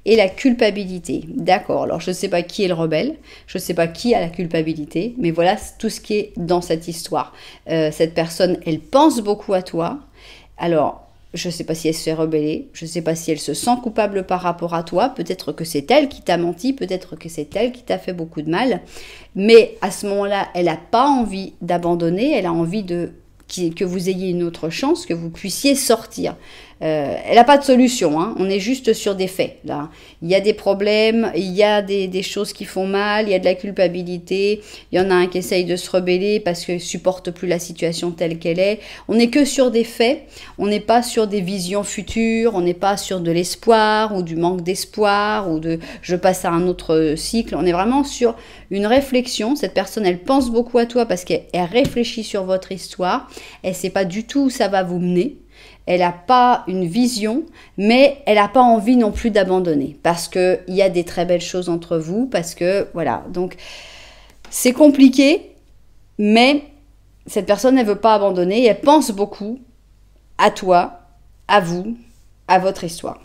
Et la culpabilité. D'accord, alors je ne sais pas qui est le rebelle, je ne sais pas qui a la culpabilité, mais voilà tout ce qui est dans cette histoire. Cette personne, elle pense beaucoup à toi. Alors, je ne sais pas si elle se fait rebeller, je ne sais pas si elle se sent coupable par rapport à toi, peut-être que c'est elle qui t'a menti, peut-être que c'est elle qui t'a fait beaucoup de mal, mais à ce moment-là, elle n'a pas envie d'abandonner, elle a envie que vous ayez une autre chance, que vous puissiez sortir. Elle n'a pas de solution, hein. On est juste sur des faits, là. Il y a des problèmes, il y a des choses qui font mal, il y a de la culpabilité, il y en a un qui essaye de se rebeller parce qu'il ne supporte plus la situation telle qu'elle est. On n'est que sur des faits, on n'est pas sur des visions futures, on n'est pas sur de l'espoir ou du manque d'espoir ou de je passe à un autre cycle. On est vraiment sur une réflexion. Cette personne, elle pense beaucoup à toi parce qu'elle réfléchit sur votre histoire. Elle ne sait pas du tout où ça va vous mener. Elle n'a pas une vision, mais elle n'a pas envie non plus d'abandonner parce qu'il y a des très belles choses entre vous, parce que, voilà, donc c'est compliqué, mais cette personne, elle ne veut pas abandonner et elle pense beaucoup à toi, à vous, à votre histoire.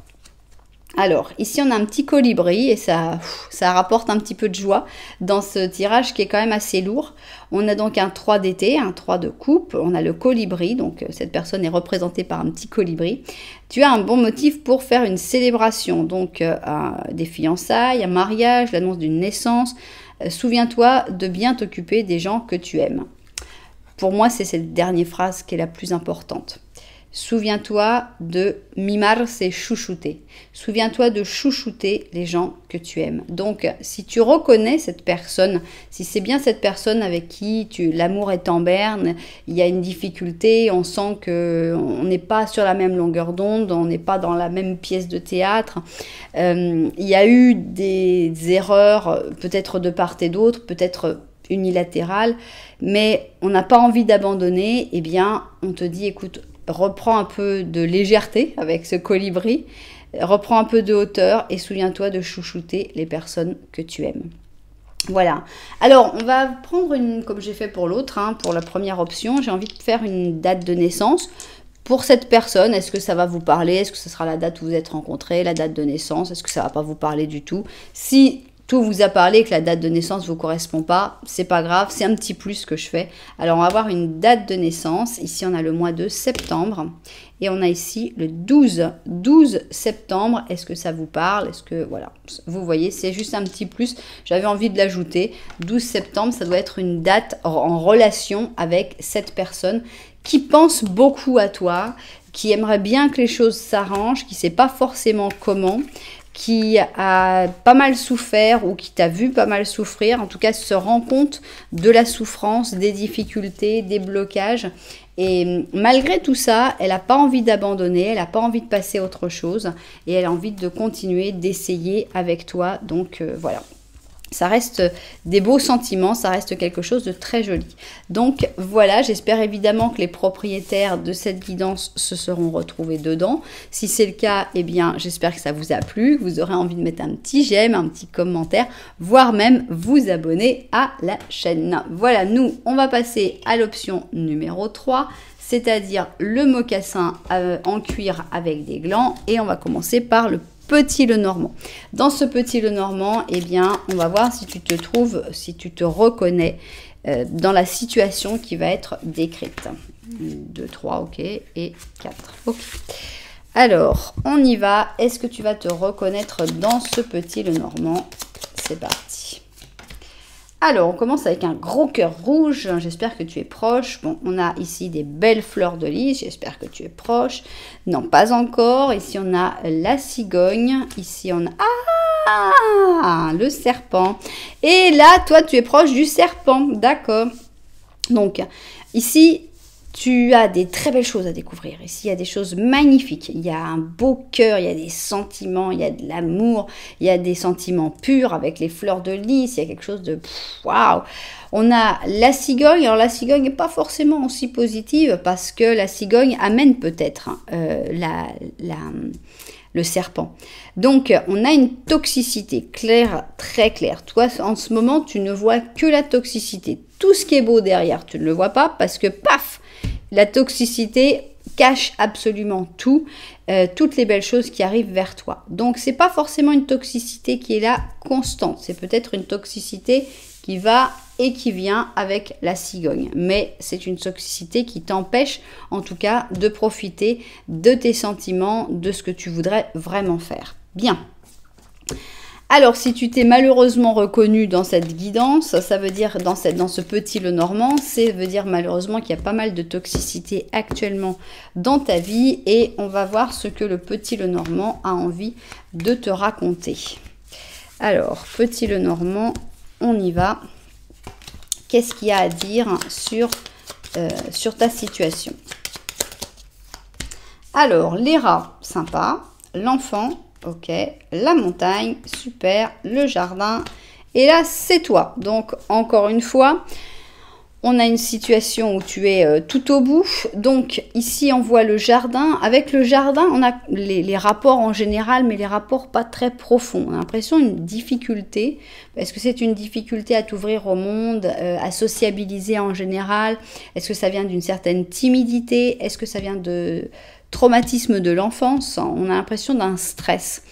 Alors, ici, on a un petit colibri et ça rapporte un petit peu de joie dans ce tirage qui est quand même assez lourd. On a donc un 3 d'été, un 3 de coupe, on a le colibri, donc cette personne est représentée par un petit colibri. Tu as un bon motif pour faire une célébration, donc des fiançailles, un mariage, l'annonce d'une naissance. Souviens-toi de bien t'occuper des gens que tu aimes. Pour moi, c'est cette dernière phrase qui est la plus importante. Souviens-toi de mimar, c'est chouchouter. Souviens-toi de chouchouter les gens que tu aimes. Donc, si tu reconnais cette personne, si c'est bien cette personne avec qui l'amour est en berne, il y a une difficulté, on sent qu'on n'est pas sur la même longueur d'onde, on n'est pas dans la même pièce de théâtre. Il y a eu des erreurs, peut-être de part et d'autre, peut-être unilatérales, mais on n'a pas envie d'abandonner. Eh bien, on te dit, écoute, reprends un peu de légèreté avec ce colibri, reprends un peu de hauteur et souviens-toi de chouchouter les personnes que tu aimes. Voilà. Alors, on va prendre comme j'ai fait pour l'autre, hein, pour la première option, j'ai envie de faire une date de naissance. Pour cette personne, est-ce que ça va vous parler? Est-ce que ce sera la date où vous êtes rencontrés, la date de naissance? Est-ce que ça ne va pas vous parler du tout? Si tout vous a parlé et que la date de naissance ne vous correspond pas, c'est pas grave, c'est un petit plus que je fais. Alors, on va avoir une date de naissance. Ici, on a le mois de septembre. Et on a ici le 12 septembre. Est-ce que ça vous parle? Est-ce que, voilà, vous voyez, c'est juste un petit plus. J'avais envie de l'ajouter. 12 septembre, ça doit être une date en relation avec cette personne qui pense beaucoup à toi, qui aimerait bien que les choses s'arrangent, qui ne sait pas forcément comment, qui a pas mal souffert ou qui t'a vu pas mal souffrir, en tout cas se rend compte de la souffrance, des difficultés, des blocages. Et malgré tout ça, elle n'a pas envie d'abandonner, elle n'a pas envie de passer à autre chose et elle a envie de continuer, d'essayer avec toi. Donc voilà. Ça reste des beaux sentiments, ça reste quelque chose de très joli. Donc voilà, j'espère évidemment que les propriétaires de cette guidance se seront retrouvés dedans. Si c'est le cas, eh bien j'espère que ça vous a plu, que vous aurez envie de mettre un petit j'aime, un petit commentaire, voire même vous abonner à la chaîne. Voilà, nous, on va passer à l'option numéro 3, c'est-à-dire le mocassin en cuir avec des glands. Et on va commencer par le Petit Lenormand. Dans ce Petit Lenormand, eh bien, on va voir si tu te trouves, si tu te reconnais dans la situation qui va être décrite. 2, 3, ok, et 4, ok. Alors, on y va. Est-ce que tu vas te reconnaître dans ce Petit Lenormand? C'est parti. Alors, on commence avec un gros cœur rouge. J'espère que tu es proche. Bon, on a ici des belles fleurs de lys. J'espère que tu es proche. Non, pas encore. Ici, on a la cigogne. Ici, on a... Ah, le serpent. Et là, toi, tu es proche du serpent. D'accord. Donc, ici... Tu as des très belles choses à découvrir. Ici, il y a des choses magnifiques. Il y a un beau cœur, il y a des sentiments, il y a de l'amour, il y a des sentiments purs avec les fleurs de lys. Il y a quelque chose de waouh. On a la cigogne. Alors, la cigogne n'est pas forcément aussi positive parce que la cigogne amène peut-être le serpent. Donc, on a une toxicité claire, très claire. Toi, en ce moment, tu ne vois que la toxicité. Tout ce qui est beau derrière, tu ne le vois pas parce que, paf, la toxicité cache absolument tout, toutes les belles choses qui arrivent vers toi. Donc, c'est pas forcément une toxicité qui est là constante. C'est peut-être une toxicité qui va et qui vient avec la cigogne. Mais c'est une toxicité qui t'empêche, en tout cas, de profiter de tes sentiments, de ce que tu voudrais vraiment faire. Bien. Alors, si tu t'es malheureusement reconnu dans cette guidance, ça veut dire dans ce Petit Lenormand, ça veut dire malheureusement qu'il y a pas mal de toxicité actuellement dans ta vie et on va voir ce que le Petit Lenormand a envie de te raconter. Alors, Petit Lenormand, on y va. Qu'est-ce qu'il y a à dire sur ta situation? Alors, les rats, sympa. L'enfant, ok. La montagne, super. Le jardin. Et là, c'est toi. Donc, encore une fois, on a une situation où tu es tout au bout. Donc, ici, on voit le jardin. Avec le jardin, on a les rapports en général, mais les rapports pas très profonds. On a l'impression d'une difficulté. Est-ce que c'est une difficulté à t'ouvrir au monde, à sociabiliser en général? Est-ce que ça vient d'une certaine timidité? Est-ce que ça vient de traumatisme de l'enfance? On a l'impression d'un stress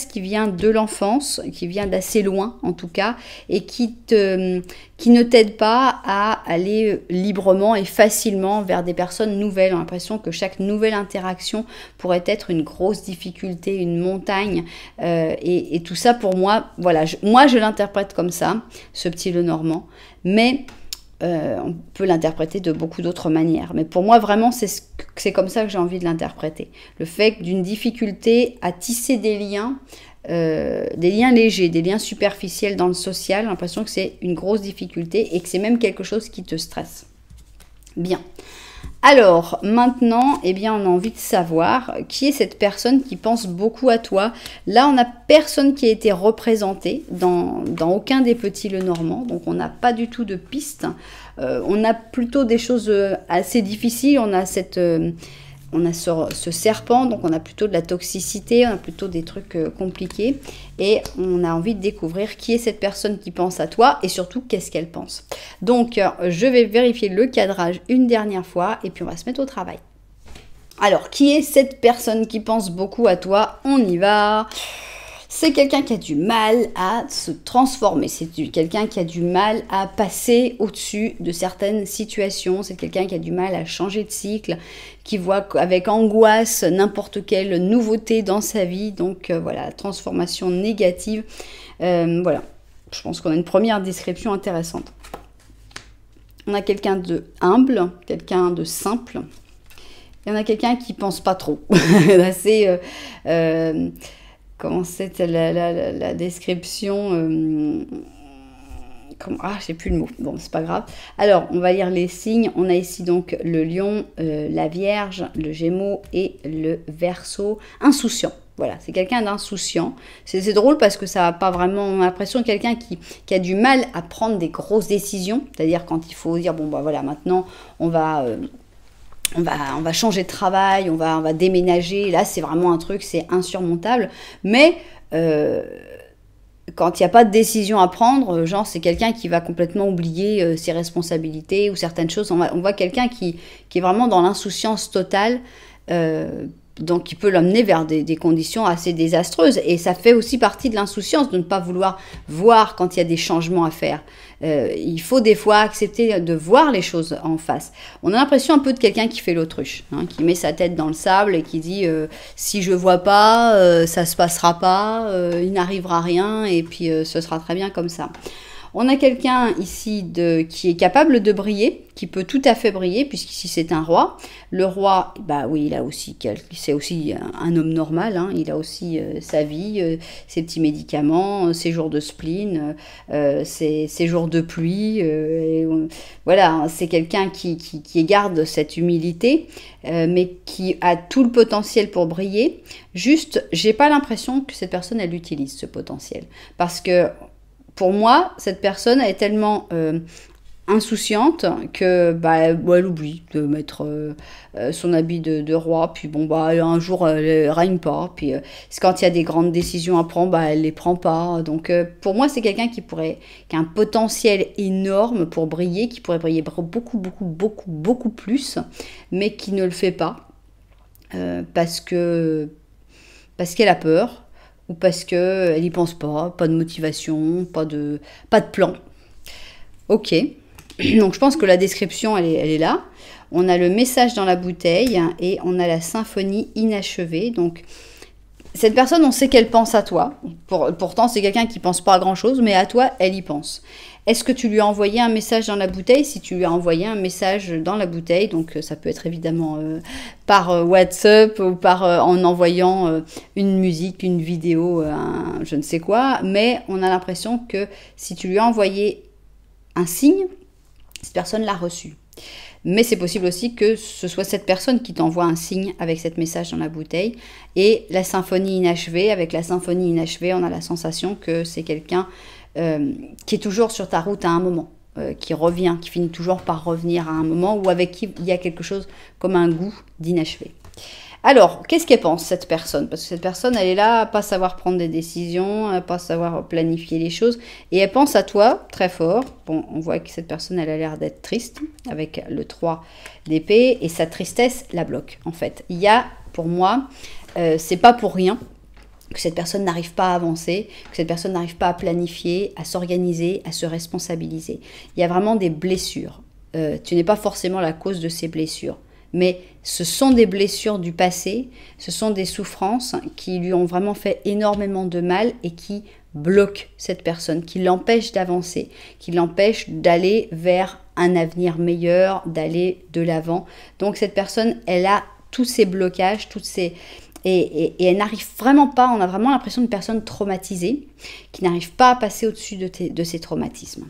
qui vient de l'enfance, qui vient d'assez loin en tout cas, et qui ne t'aide pas à aller librement et facilement vers des personnes nouvelles. On a l'impression que chaque nouvelle interaction pourrait être une grosse difficulté, une montagne, et tout ça pour moi, voilà, moi je l'interprète comme ça, ce Petit Lenormand, mais on peut l'interpréter de beaucoup d'autres manières. Mais pour moi, vraiment, c'est comme ça que j'ai envie de l'interpréter. Le fait d'une difficulté à tisser des liens légers, des liens superficiels dans le social, j'ai l'impression que c'est une grosse difficulté et que c'est même quelque chose qui te stresse. Bien. Alors, maintenant, eh bien, on a envie de savoir qui est cette personne qui pense beaucoup à toi. Là, on n'a personne qui a été représenté dans aucun des Petits Lenormand, donc on n'a pas du tout de piste. On a plutôt des choses assez difficiles. On a ce serpent, donc on a plutôt de la toxicité, on a plutôt des trucs compliqués. Et on a envie de découvrir qui est cette personne qui pense à toi et surtout qu'est-ce qu'elle pense. Donc, je vais vérifier le cadrage une dernière fois et puis on va se mettre au travail. Alors, qui est cette personne qui pense beaucoup à toi? On y va. C'est quelqu'un qui a du mal à se transformer, c'est quelqu'un qui a du mal à passer au-dessus de certaines situations, c'est quelqu'un qui a du mal à changer de cycle, qui voit avec angoisse n'importe quelle nouveauté dans sa vie, donc voilà, transformation négative, voilà, je pense qu'on a une première description intéressante. On a quelqu'un de humble, quelqu'un de simple, et on a quelqu'un qui pense pas trop, assez... comment c'est la description je sais plus le mot. Bon, c'est pas grave. Alors, on va lire les signes. On a ici donc le lion, la vierge, le gémeaux et le verseau. Insouciant. Voilà, c'est quelqu'un d'insouciant. C'est drôle parce que ça n'a pas vraiment... On a l'impression de quelqu'un qui a du mal à prendre des grosses décisions. C'est-à-dire quand il faut dire, bon, bah voilà, maintenant, on va changer de travail, on va déménager. Là, c'est vraiment un truc, c'est insurmontable. Mais quand il n'y a pas de décision à prendre, genre, c'est quelqu'un qui va complètement oublier ses responsabilités ou certaines choses. On voit quelqu'un qui est vraiment dans l'insouciance totale, donc qui peut l'emmener vers des conditions assez désastreuses. Et ça fait aussi partie de l'insouciance de ne pas vouloir voir quand il y a des changements à faire. Il faut des fois accepter de voir les choses en face. On a l'impression un peu de quelqu'un qui fait l'autruche, hein, qui met sa tête dans le sable et qui dit si je vois pas, ça se passera pas, il n'arrivera rien et puis ce sera très bien comme ça. On a quelqu'un ici qui est capable de briller, qui peut tout à fait briller, puisqu'ici c'est un roi. Le roi, bah oui, c'est aussi un homme normal, hein, il a aussi sa vie, ses petits médicaments, ses jours de spleen, ses jours de pluie. Voilà, c'est quelqu'un qui garde cette humilité, mais qui a tout le potentiel pour briller. Juste, j'ai pas l'impression que cette personne, elle utilise ce potentiel. Parce que pour moi, cette personne est tellement insouciante que elle oublie de mettre son habit de roi. Puis bon, un jour, elle règne pas. Puis quand il y a des grandes décisions à prendre, elle les prend pas. Donc pour moi, c'est quelqu'un qui a un potentiel énorme pour briller, qui pourrait briller beaucoup, beaucoup, beaucoup, beaucoup plus, mais qui ne le fait pas parce qu'elle a peur. Ou parce qu'elle n'y pense pas de motivation, pas de plan. Ok, donc je pense que la description, elle est là. On a le message dans la bouteille et on a la symphonie inachevée. Donc cette personne, on sait qu'elle pense à toi. Pourtant, c'est quelqu'un qui ne pense pas à grand-chose, mais à toi, elle y pense. Est-ce que tu lui as envoyé un message dans la bouteille? Si tu lui as envoyé un message dans la bouteille, donc ça peut être évidemment par WhatsApp ou en envoyant une musique, une vidéo, je ne sais quoi, mais on a l'impression que si tu lui as envoyé un signe, cette personne l'a reçu. Mais c'est possible aussi que ce soit cette personne qui t'envoie un signe avec cet message dans la bouteille. Et la symphonie inachevée, avec la symphonie inachevée, on a la sensation que c'est quelqu'un qui est toujours sur ta route à un moment, qui revient, qui finit toujours par revenir à un moment ou avec qui il y a quelque chose comme un goût d'inachevé. Alors, qu'est-ce qu'elle pense, cette personne? Parce que cette personne, elle est là à pas savoir prendre des décisions, à pas savoir planifier les choses. Et elle pense à toi très fort. Bon, on voit que cette personne, elle a l'air d'être triste avec le 3 d'épée. Et sa tristesse la bloque, en fait. Il y a, pour moi, c'est pas pour rien que cette personne n'arrive pas à avancer, que cette personne n'arrive pas à planifier, à s'organiser, à se responsabiliser. Il y a vraiment des blessures. Tu n'es pas forcément la cause de ces blessures. Mais ce sont des blessures du passé, ce sont des souffrances qui lui ont vraiment fait énormément de mal et qui bloquent cette personne, qui l'empêchent d'avancer, qui l'empêchent d'aller vers un avenir meilleur, d'aller de l'avant. Donc cette personne, elle a tous ces blocages, et elle n'arrive vraiment pas, on a vraiment l'impression d'une personne traumatisée, qui n'arrive pas à passer au-dessus de ses traumatismes.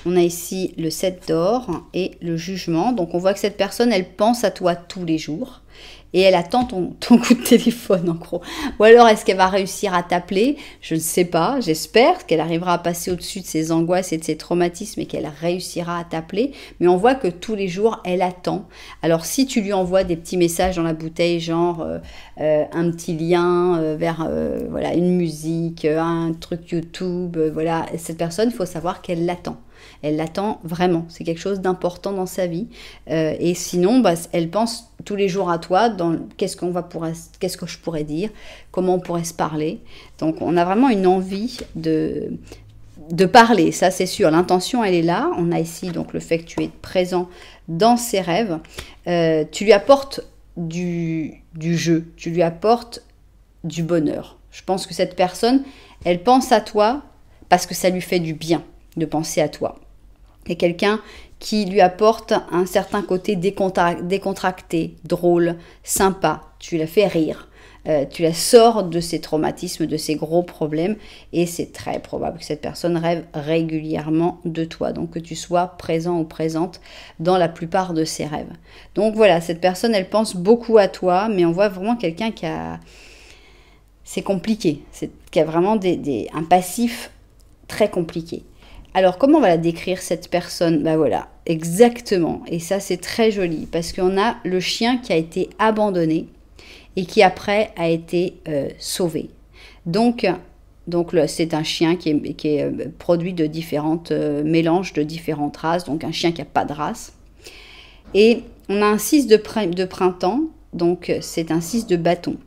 On a ici le 7 d'or et le jugement. Donc, on voit que cette personne, elle pense à toi tous les jours. Et elle attend ton coup de téléphone, en gros. Ou alors, est-ce qu'elle va réussir à t'appeler? Je ne sais pas. J'espère qu'elle arrivera à passer au-dessus de ses angoisses et de ses traumatismes et qu'elle réussira à t'appeler. Mais on voit que tous les jours, elle attend. Alors, si tu lui envoies des petits messages dans la bouteille, genre un petit lien vers voilà, une musique, un truc YouTube, voilà, cette personne, il faut savoir qu'elle l'attend. Elle l'attend vraiment. C'est quelque chose d'important dans sa vie. Et sinon, elle pense tous les jours à toi, dans qu'est-ce que je pourrais dire, comment on pourrait se parler. Donc, on a vraiment une envie de parler, ça c'est sûr. L'intention, elle est là. On a ici donc le fait que tu es présent dans ses rêves. Tu lui apportes du jeu, tu lui apportes du bonheur. Je pense que cette personne, elle pense à toi parce que ça lui fait du bien de penser à toi. C'est quelqu'un qui lui apporte un certain côté décontracté, drôle, sympa. Tu la fais rire. Tu la sors de ses traumatismes, de ses gros problèmes, et c'est très probable que cette personne rêve régulièrement de toi, donc que tu sois présent ou présente dans la plupart de ses rêves. Donc voilà, cette personne, elle pense beaucoup à toi, mais on voit vraiment quelqu'un qui a... C'est compliqué, qui a vraiment un passif très compliqué. Alors, comment on va la décrire, cette personne? Ben voilà, exactement, et ça c'est très joli, parce qu'on a le chien qui a été abandonné, et qui après a été sauvé. Donc c'est un chien qui est produit de différentes mélanges de différentes races, donc un chien qui n'a pas de race. Et on a un 6 de printemps, donc c'est un 6 de bâton.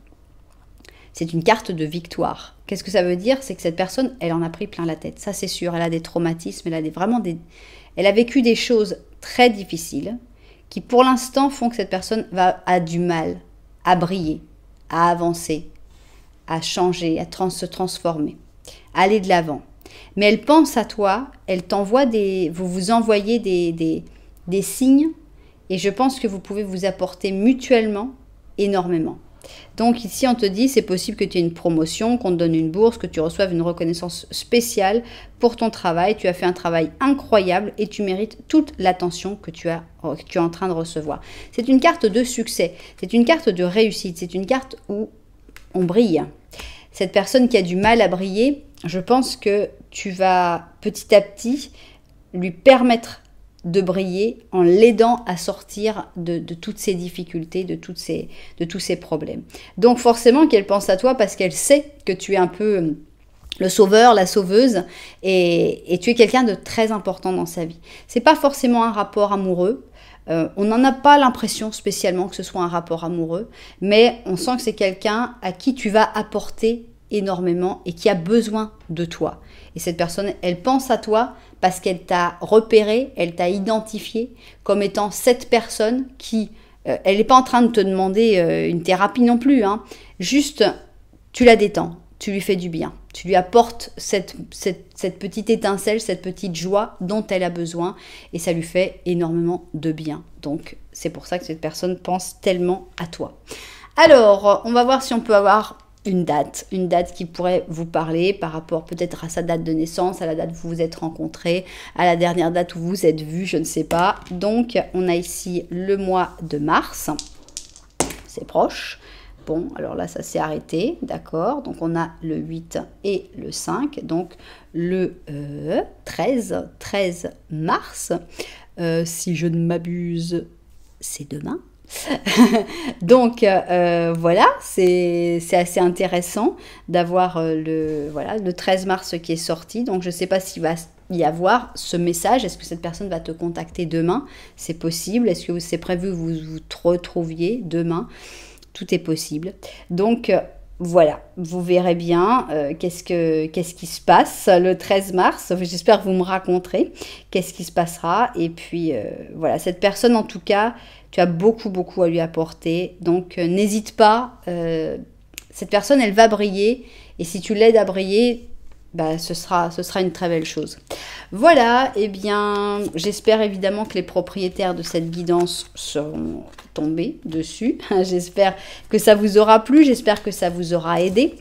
C'est une carte de victoire. Qu'est-ce que ça veut dire? C'est que cette personne, elle en a pris plein la tête. Ça c'est sûr, elle a des traumatismes, elle a vécu des choses très difficiles qui pour l'instant font que cette personne a du mal à briller, à avancer, à changer, à se transformer, à aller de l'avant. Mais elle pense à toi, elle t'envoie vous envoyez des signes, et je pense que vous pouvez vous apporter mutuellement énormément. Donc ici on te dit, c'est possible que tu aies une promotion, qu'on te donne une bourse, que tu reçoives une reconnaissance spéciale pour ton travail. Tu as fait un travail incroyable et tu mérites toute l'attention que tu es en train de recevoir. C'est une carte de succès, c'est une carte de réussite, c'est une carte où on brille. Cette personne qui a du mal à briller, je pense que tu vas petit à petit lui permettre de briller en l'aidant à sortir de toutes ces difficultés, de tous ces problèmes. Donc forcément qu'elle pense à toi parce qu'elle sait que tu es un peu le sauveur, la sauveuse, et tu es quelqu'un de très important dans sa vie. C'est pas forcément un rapport amoureux, on n'en a pas l'impression spécialement que ce soit un rapport amoureux, mais on sent que c'est quelqu'un à qui tu vas apporter énormément et qui a besoin de toi. Et cette personne, elle pense à toi parce qu'elle t'a repéré, elle t'a identifié comme étant cette personne qui... elle n'est pas en train de te demander une thérapie non plus, hein. Juste, tu la détends, tu lui fais du bien. Tu lui apportes cette petite étincelle, cette petite joie dont elle a besoin, et ça lui fait énormément de bien. Donc, c'est pour ça que cette personne pense tellement à toi. Alors, on va voir si on peut avoir une date qui pourrait vous parler par rapport peut-être à sa date de naissance, à la date où vous vous êtes rencontrés, à la dernière date où vous vous êtes vus, je ne sais pas. Donc, on a ici le mois de mars, c'est proche. Bon, alors là, ça s'est arrêté, d'accord. Donc, on a le 8 et le 5, donc le 13 mars. Si je ne m'abuse, c'est demain. Donc voilà, c'est assez intéressant d'avoir le 13 mars qui est sorti. Donc je ne sais pas s'il va y avoir ce message. Est-ce que cette personne va te contacter demain? C'est possible. Est-ce que c'est prévu que vous vous retrouviez demain? Tout est possible. Donc voilà, vous verrez bien qu'est-ce qui se passe le 13 mars. J'espère que vous me raconterez qu'est-ce qui se passera. Et puis voilà, cette personne en tout cas, tu as beaucoup à lui apporter. Donc n'hésite pas, cette personne elle va briller. Et si tu l'aides à briller, bah, ce sera une très belle chose. Voilà, et bien j'espère évidemment que les propriétaires de cette guidance seront tombés dessus. J'espère que ça vous aura plu, j'espère que ça vous aura aidé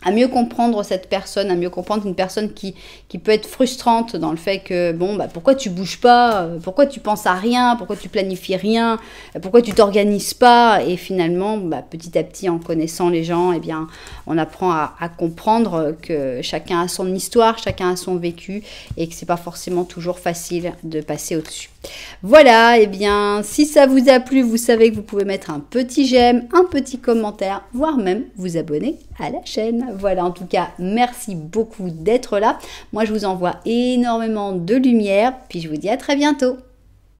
à mieux comprendre cette personne, à mieux comprendre une personne qui peut être frustrante dans le fait que, bon, bah, pourquoi tu bouges pas, pourquoi tu penses à rien, pourquoi tu planifies rien, pourquoi tu t'organises pas, et finalement, bah, petit à petit, en connaissant les gens, eh bien, on apprend à comprendre que chacun a son histoire, chacun a son vécu, et que c'est pas forcément toujours facile de passer au-dessus. Voilà, et bien, si ça vous a plu, vous savez que vous pouvez mettre un petit j'aime, un petit commentaire, voire même vous abonner à la chaîne. Voilà, en tout cas, merci beaucoup d'être là. Moi, je vous envoie énormément de lumière, puis je vous dis à très bientôt.